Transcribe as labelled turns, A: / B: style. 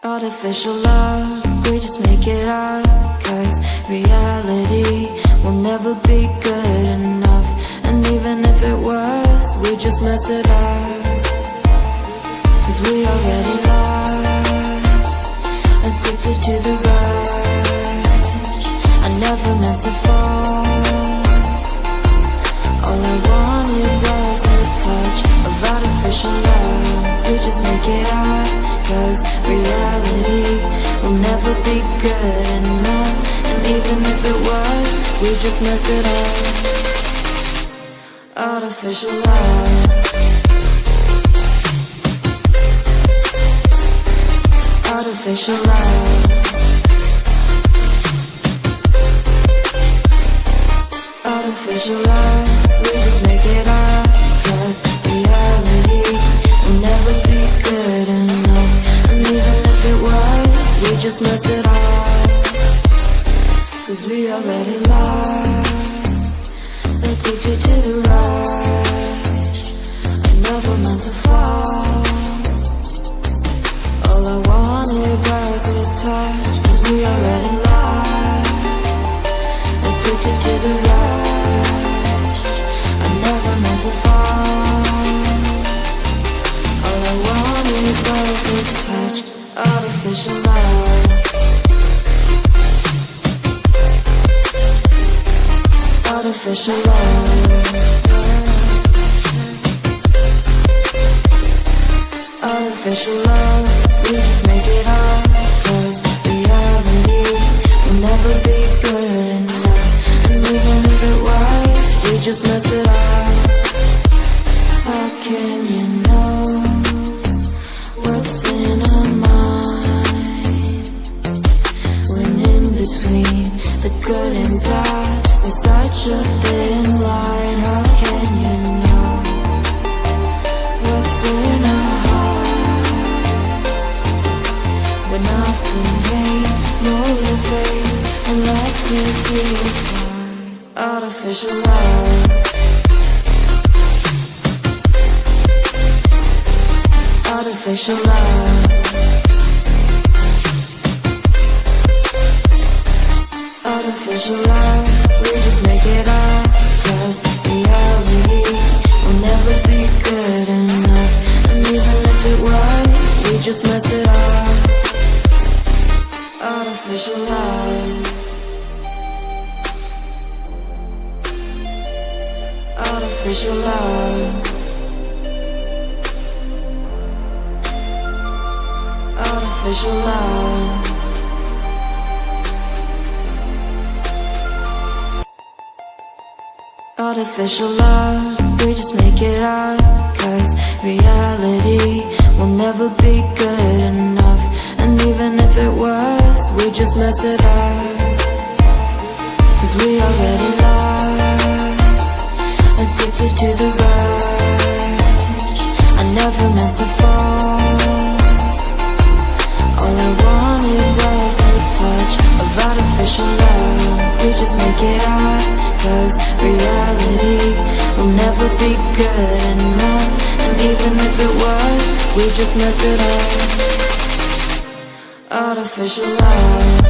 A: Artificial love, we just make it up. Cause reality will never be good enough. And even if it was, we just mess it up. Cause we already lost, addicted to the rush. I never meant to fall. All I wanted was a touch of artificial love. We just make it up. Cause reality will never be good enough. And even if it was, we just mess it up. Artificial love. Artificial love. Artificial love. We just make it up. Cause reality will never be good enough. And even if it was, we just mess it up. Cause we already lost, addicted to the rush. I never meant to fall. All I wanted was a touch. Cause we already lost, addicted to the rush. I never meant to fall. All I wanted was a touch. Artificial love. Artificial love. Artificial love. We just make it up. Cause reality will never be good enough. And even if it was, we just mess it up. How can you know what's in our mind? When in between the good and bad, there's such a thin line. How can you know what's in our heart? When often hate motivates and love tears you apart. Artificial love. Artificial love. Artificial love. We just make it up. Cause reality will never be good enough. And even if it was, we just mess it up. Artificial love. Artificial love. Artificial love. Artificial love, we just make it up. Cause reality will never be good enough. And even if it was, we just mess it up. Cause we already lost, addicted to the rush. I never meant to fall. All I wanted was a touch of artificial love. We just make it up. Cause reality will never be good enough. And even if it was, we just mess it up. Artificial love.